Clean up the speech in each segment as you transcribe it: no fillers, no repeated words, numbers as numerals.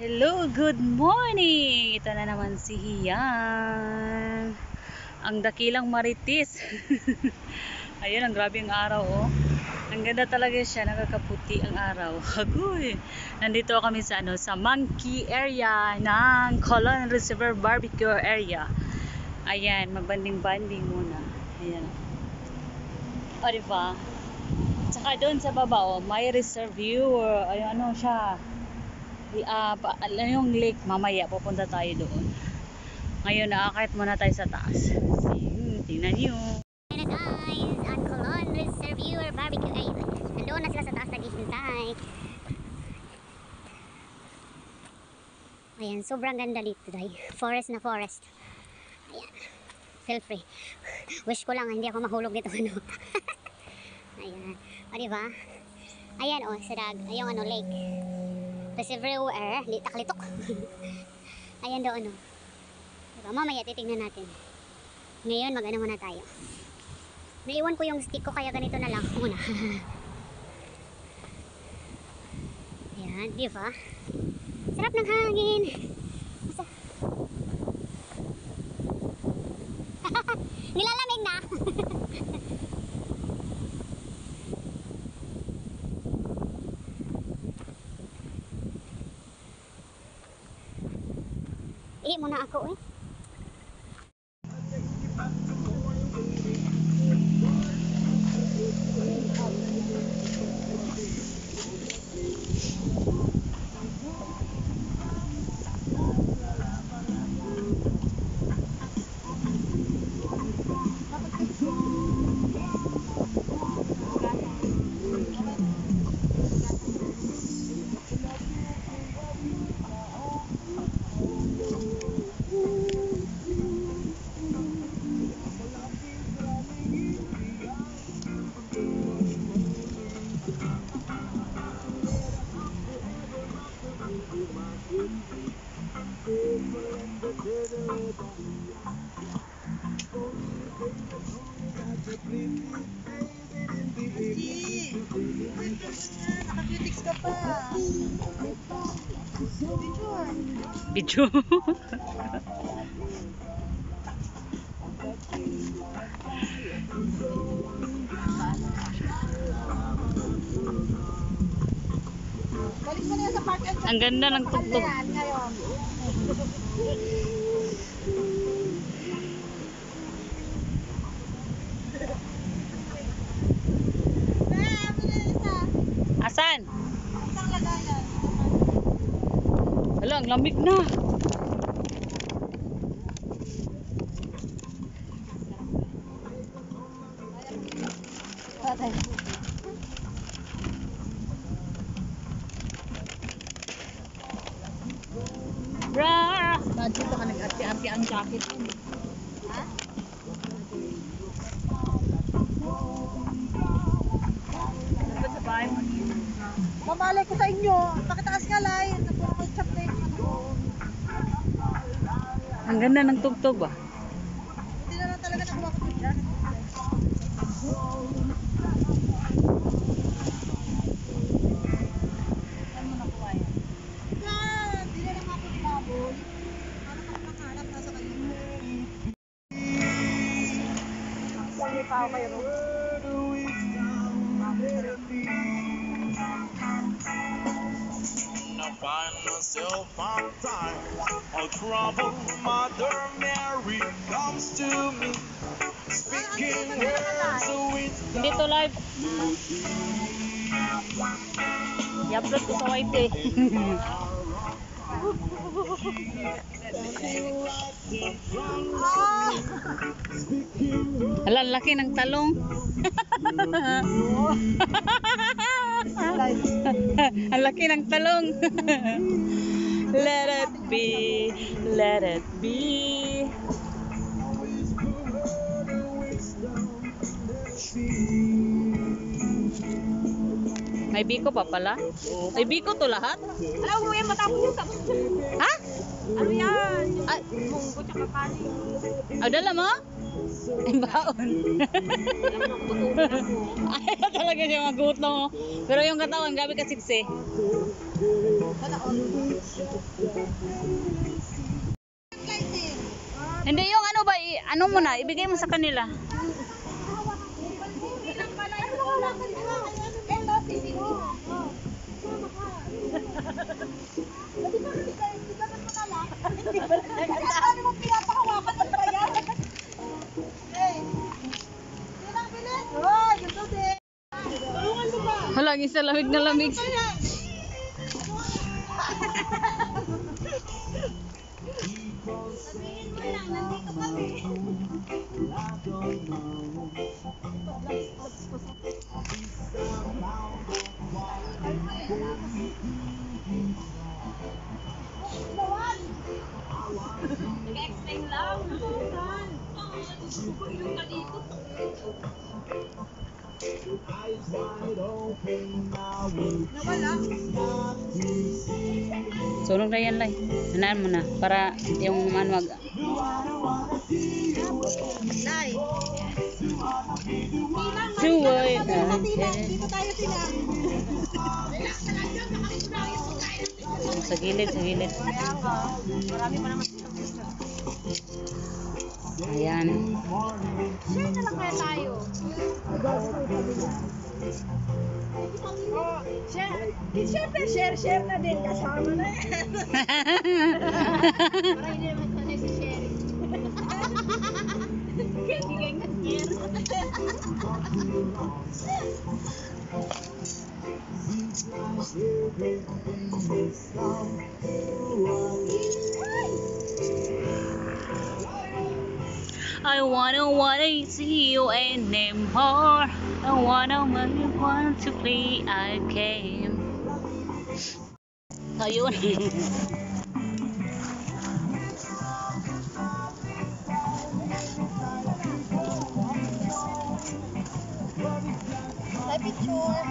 Hello, good morning! Ito na naman si Hiyan. Ang dakilang maritis. Ayun, ang grabe ang araw, oh. Ang ganda talaga siya, nakakaputi ang araw. Hagoy! Nandito kami sa, sa monkey area ng Colon Reservoir Barbecue area. Ayan, magbanding-banding muna. Ayan. O, diba? Tsaka doon sa baba, oh, may reservoir. Ayun, ano siya? Yung lake, mamaya pupunta tayo doon. Ngayon nakakit muna tayo sa taas. Tingnan nyo. Ayan na guys, at Colon Reservoir Barbecue area. Nandoon na sila sa taas naghihintay. Ayan, sobrang ganda dito dahil forest na forest. Ayan, feel free. Wish ko lang hindi ako mahulog dito. Ano. Ayan, o diba? Ayan o, sa yung ano, lake. Reservoir, litak-litok. Ayan doon o. Diba? Mamaya titignan natin. Ngayon mag-ano muna tayo. Naiwan ko yung stick ko kaya ganito na lang muna. Ayan, diba? Sarap ng hangin. Nilalamig na. Muna ako eh. Nakabutiks ka pa. Video. Balik mo na yan sa park and Ang ganda ng tugtog. ngayon. Asan? Isang lagayan. Hala, ang lamig na. Patay. Bra! Dito ka nag-ati-ati ang jacket mo. Ha? Ano sa bahay mo? Mamalay ko sa inyo. Pakitaas ka lai. Napupulchap na yung ano. Ang ganda ng tugtog ba? Hindi na lang talaga nakuha ko yung jacket. Saan mo nakuha yan? Hindi na lang ako baboy. Ano ka makahanap nasa kayo? Sige pa ako kayo. I find myself on time. A troubled Mother Mary comes to me, speaking words of wisdom. Hindi to live. I-upload ko sa YT. Hala, laki ng talong. Ang laki ng talong. Let it be, let it be. May biko pa pala? May biko to lahat? Alam mo yan, matapos yung tapos. Ha? Ano yan? Ay, Munggo tsaka kanin. dala mo? Ay, baon. Ay, talaga siya magutom. Pero yung katawan, gabi ka siksi. Sana all. Hindi yung ano ba, ano mo na, ibigay mo sa kanila. Hala, isa lamig na lamig. Nag-explain lang. Sunog na yan, Lai. Hanaan mo na. Para yung manuwag. Nay. Suwoy. Dito tayo tinang. Sa gilid, sa gilid. Marami pa naman. Ayan. Share na lang kaya tayo. Share. Siyempre, share na din. Kasama na yan. Para hindi naman sanay si Sherry. Bigay ka share. I wanna see you anymore. I wanna want to play a game. Ayun. May picture.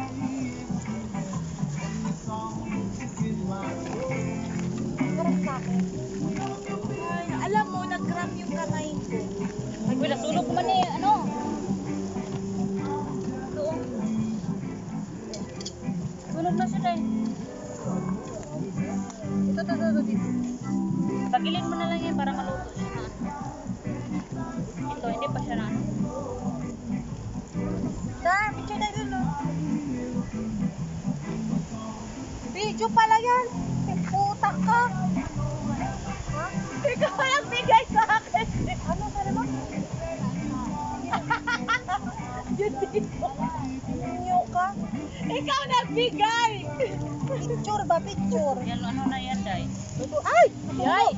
Parang sa akin. Ay, alam mo, nag-cramp yung kamay ko. Wala, sulog ko man eh. Ano? Doon. Sunog na siya dahil. Ito, dito. Pagilid mo na lang yan para maluto siya na. Ito, hindi pa siya na. Sir, picture tayo dun, no? Video pala yan. Putak ka. Ha? Ikaw lang bigay sa akin. Ano, sabi mo? Yun dito. Inyo ka. Ikaw nagbigay. Picture ba? Picture. Yan, ano na yan dahil. Ay! Ay!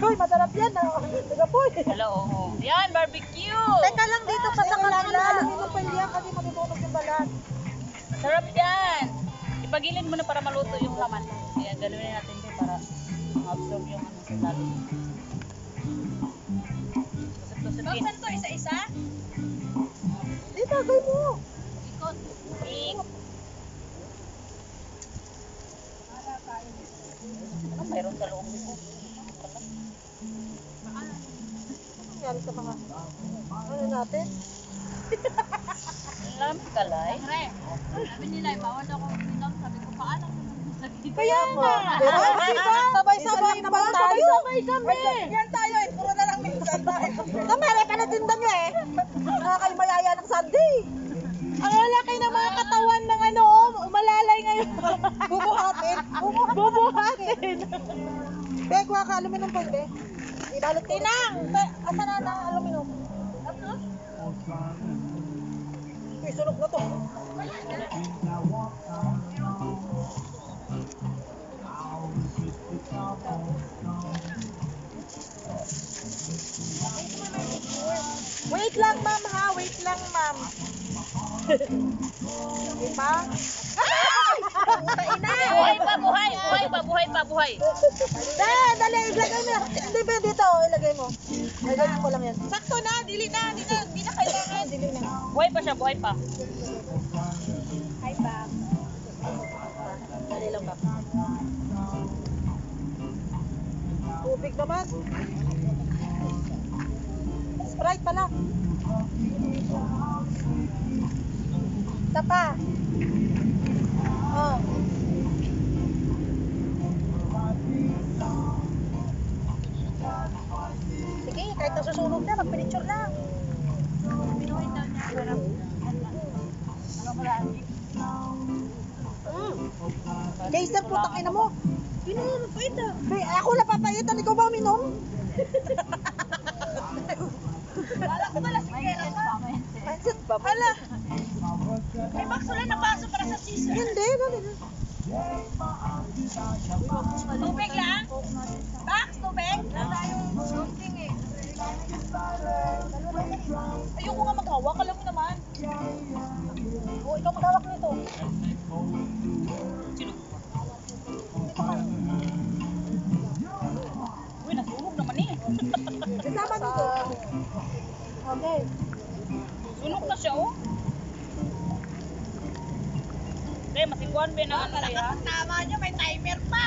Hoy, madarap yan. Tagapoy. Hello, oo. Yan, barbecue. Teka lang dito pa sa kanila. Aluminum pa yan kasi matutunog yung balat. Sarap yan. Ipagilid mo na para maluto yung laman. Kaya ganoon natin ito para ma-absorb yung ano sa lalo. Tusok-tusokin. Bakit to? Isa-isa? Di, bagay mo. Ikot. Ano mayroon sa loob nito? Ano nangyari sa mga ano natin? Alam ka, Lai. Sabi nila, bawal ako uminom. Sabi ko, paalam mo. Kaya nga. Sabay-sabay pa. Sabay-sabay kami. Yan tayo eh. Puro na lang minsan tayo. Kamere pa na tinda nyo eh. Nakakayo mayaya ng Sunday. Ang lalaki ng mga katawan ng ano, umalalay ngayon. Bubuhatin. Bubuhatin. Kuha ka aluminum po, be. Ibalot ko. Tinang! Asa na aluminum? Uy, sunog na to. Wait lang, ma'am, ha? Wait lang, ma'am. Diba? Ay! Buhay pa, buhay! Buhay pa, buhay pa, buhay! Dali, ilagay mo na. Hindi ba dito, ilagay mo. Ilagay ko lang yan. Sakto na, dili na kailangan. Dili na. Buhay pa siya, buhay pa. Hi, Pam. Dali lang, Pam. Tubig naman. Sprite pala. Isa pa. Oh. kahit nasusunog na, magpinicture lang. Geyser, putang ina mo. Sino mo mapaitan? Ako napapaitan, ikaw ba uminom? Wala ko pala si Kera pa. Mindset ba? Hala. May box wala na baso para sa scissor. Hindi, dali na. Tubig lang? Box, tubig? Wala yung something eh. Ayoko nga maghawak, alam mo naman. O, ikaw maghawak nito. Uy, nasunog naman eh. Kasama dito. Okay. Sunog na siya oh. Hindi, masikuan ba na ano ya? Tama niya, may timer pa.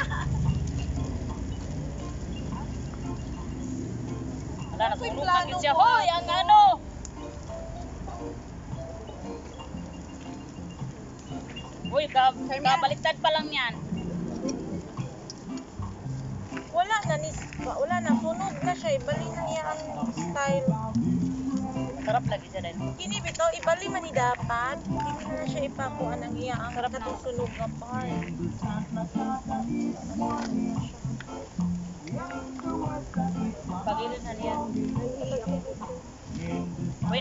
Wala, nasunog na gid siya. Hoy, ang ano! Uy, kabaliktad pa lang yan. Wala na, sunog na siya. Ibali na niya ang style. Sarap lagi siya din. Kini bito, ibali man ni dapat. Hindi na siya ipakuan ang iya ang natusunog na part. Pagilid na niya. Uy,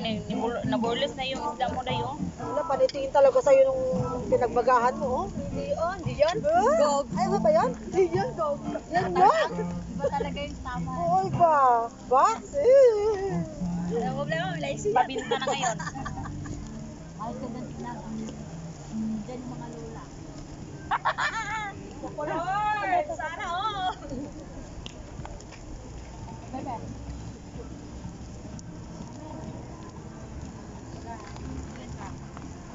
naburles na yung isda mo na yun. Wala, panitingin talaga sa'yo nung pinagbagahan mo, oh. Hindi yan. Gog. Ay, ano ba yan? Hindi yan, gog. Yan yan. Iba talaga yung tama. Oo, ba? Box? Ang problema, wala yung Pabinta na ngayon. Ay, ganun lang. Diyan yung mga lola. Lord, sana, oh. Bebe.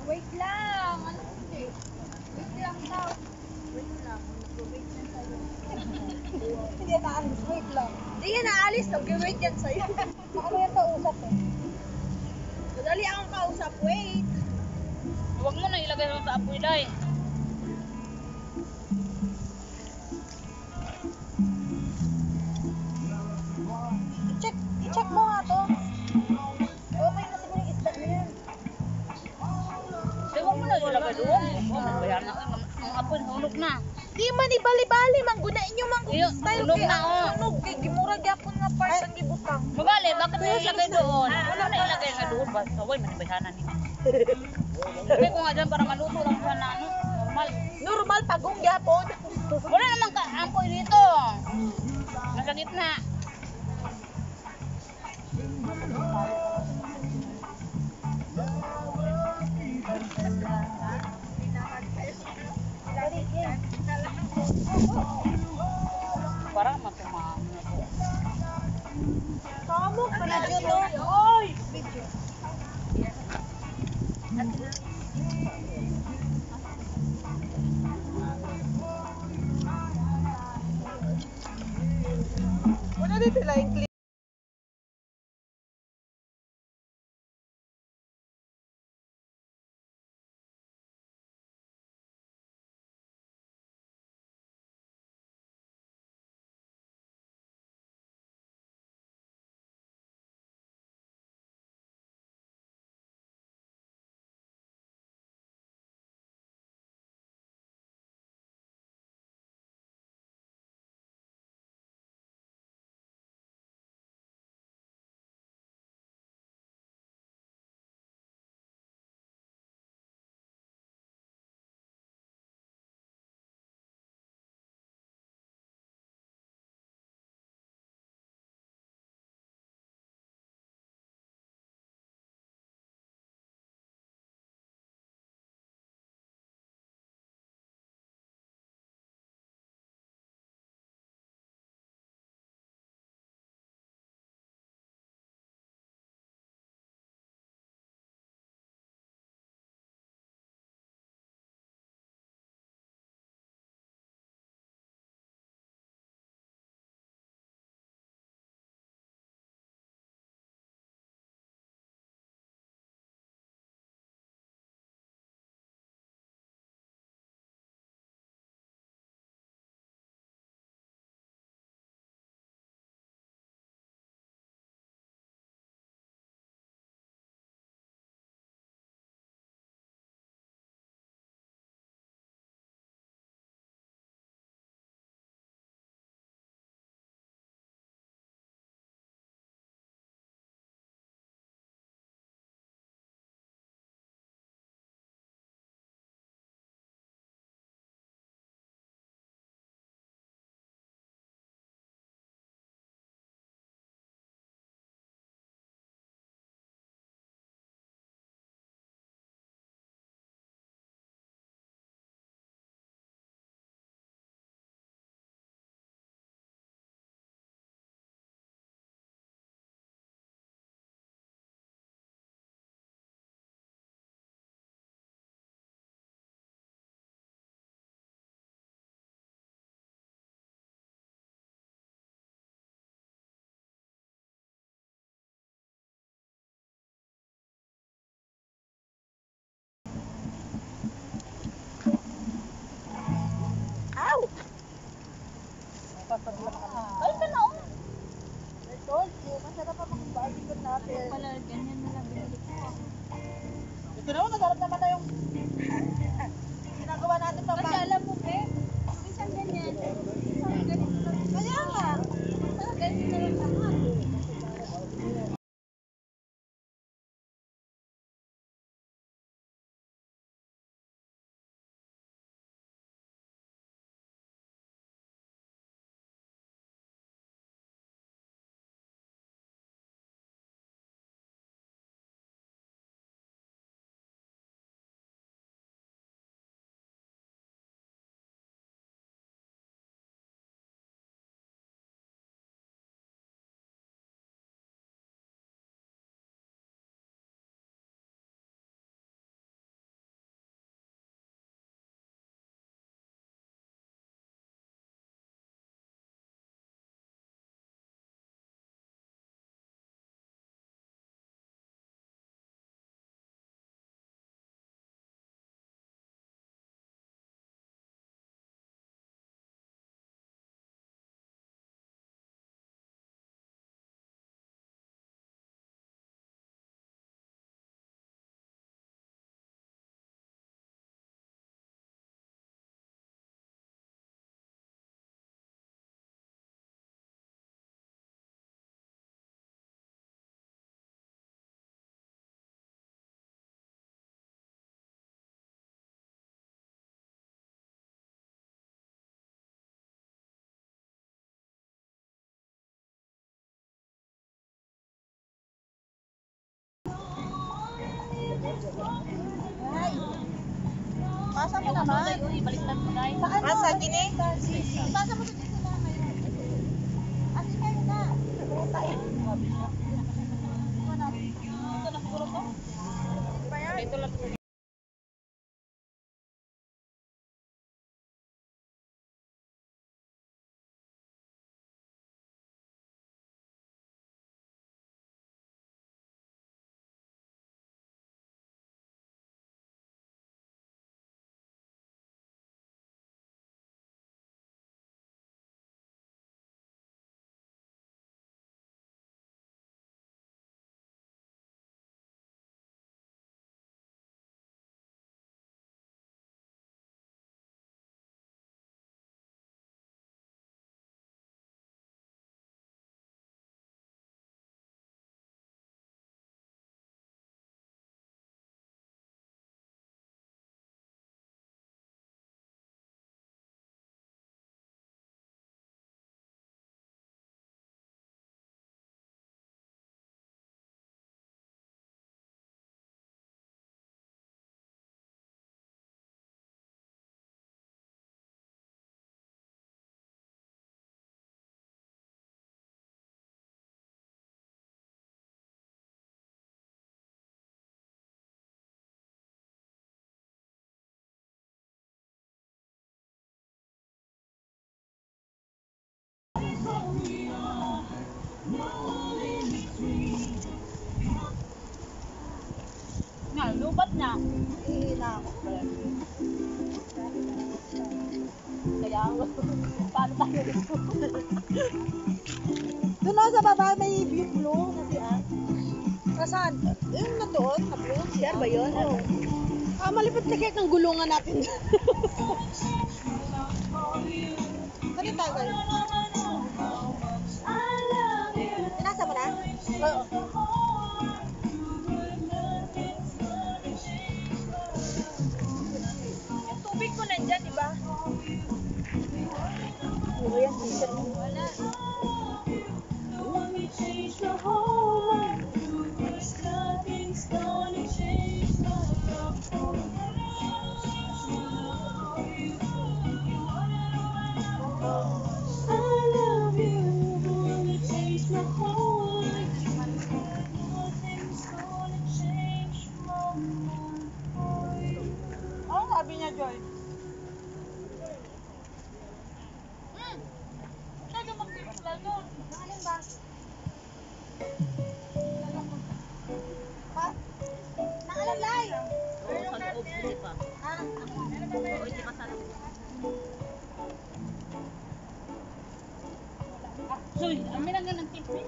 Wait lang. Ano hindi? Wait lang daw. Wait lang. Mag-wait yan sa'yo. Hindi yan naalis, wait lang. Hindi yan naalis, nag-wait yan sa'yo. Ano yan kausap eh? Madali akong kausap, wait. Huwag mo na ilagay mo sa apoy dai. I-check mo nga to. Okay na siguro yung isda na yan. Di, huwag mo na ilagay doon. Oh, bayan na. Ang apoy, hulog na. Di man ibali-bali, manggunain yung Iyo, style sunog kay na, ang oh. sunog kay gimura gyapon nga part ang gibutang. Magali, bakit mo ilagay doon? Huwag mo na ilagay nga doon. Basta, huwag manibayhanan niya. Sabi ko nga dyan para maluto lang siya na ano, normal. Normal pagong gyapon. Wala namang apoy dito. Nasa gitna. Parang matumama na po. Kamu pala dito. Oy, video. Wala dito lang Ay, ka na, oh. I told you, masarap pa mag-barbecue natin. Pala, ganyan na lang binili ko. Ito naman, nagarap naman na yung ginagawa natin pa. Kasi alam mo, minsan ganyan. Minsan ganito lang. Kaya nga. Minsan ganito lang lahat. Pasa mo naman. Ibaliktad mo, guys. Pasa, gini? Pasa mo sa dito na ngayon. Ate kayo na. Tayo. Ito na siguro to? Ito lang. Nga, lubat na. Ihina ako. Kaya, paano tayo dito? Doon ako sa baba, may view blue na si Ann. Saan? Yung na doon, na blue. Yan ba yun? Oo. Malipit na kaya ng gulungan natin. Saan yung tagal? Pinasa mo na? Oo. Yung tubig ko nandyan, di ba? Puro yan, t-shirt mo. Wala. Ano sabi niya, Joy? Masyado mag-plan nun. Alin ba? Naalam lai. Oo, sa loob, hindi pa. Ha? Oo, hindi pa sa loob. Suy, amin ang ganang tip eh.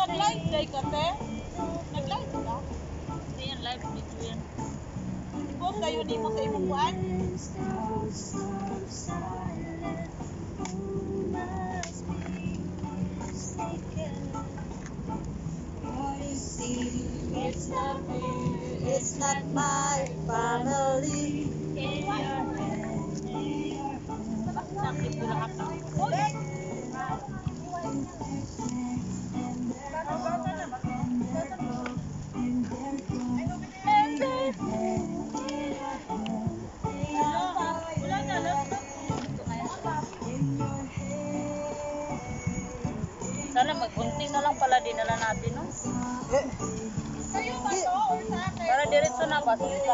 Nag-live day ka, te? Nag-live ka? Hindi yan live video yan. Ipos kayo di mo sa imong buwan? It's not my family. Sakit ko lahat ng sana magbunting na lang pala dinala natin, no? Sa'yo ba to or sa akin? Para diretso na ba? Sige.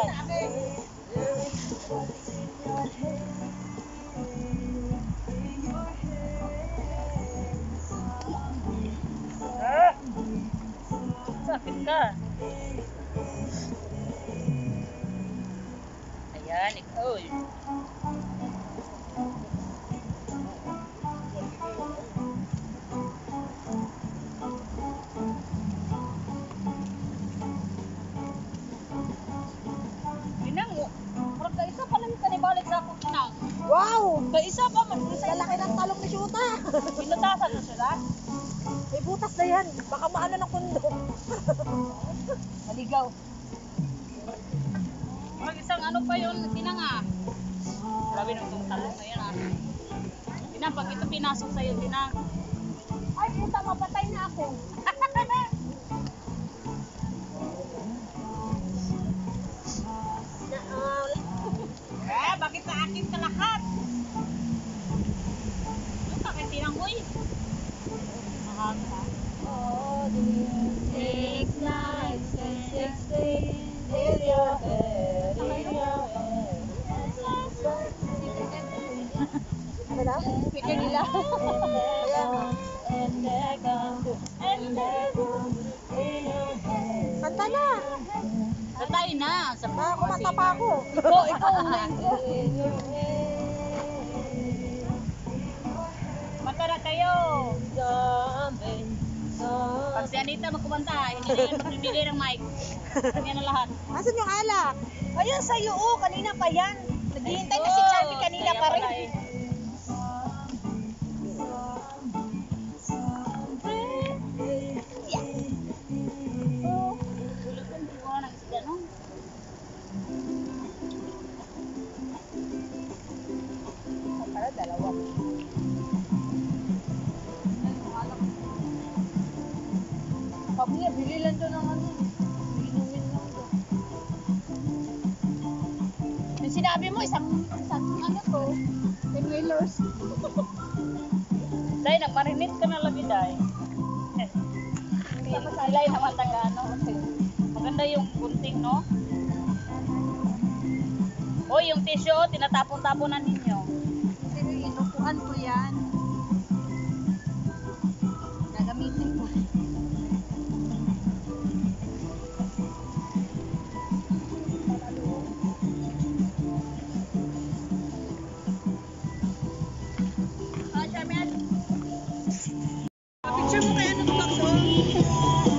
Ah! Sakit ka. Ayan, ikaw. Inang, murag ka isa pa lang kanibalik sa ako, Inang. Wow! Kaisa pa man. Lalaki ng talong ni Shuta. Pinutasan na sila. May butas na yan. Baka maano ng kundo. Maligaw. Mag isang ano pa yun, Tinang ah. Grabe nung itong talong na yan ah. Tinang, pag ito pinasok sa'yo, Tinang. Ay, puta, mapatay na ako. Bakit sa akin ka lahat? Ano ka kay Tinang, boy? Mahanga. Six nights and 6 days in your head, in your head. Ano na? Speaker nila. And they come and they go in your head. Kanta na. Tatay na. Sa Kumanta pa ako. Ikaw ang main ko. Mata na kayo. Pag si Anita magkumanta, hindi na yan magbibigay ng mic. Kanya na lahat. Asan yung alak? Ayun sa'yo, oh. Kanina pa yan. Naghihintay na si Charmy kanina Kaya pa pala rin. eh. Gulutan din ko ng isda, no? Para dalawa. Sabi niya, bili lang doon ng ano. Inumin lang doon. Yung sinabi mo, isang ano to, 10 wheelers. Day, nagmarinate ka na labi, Day. Ilay naman taga ano. Maganda yung gunting, no? O, yung tissue, tinatapon-taponan ninyo. Pero inupuan ko yan. Gagamitin ko. Picture mo kaya nung box, oh.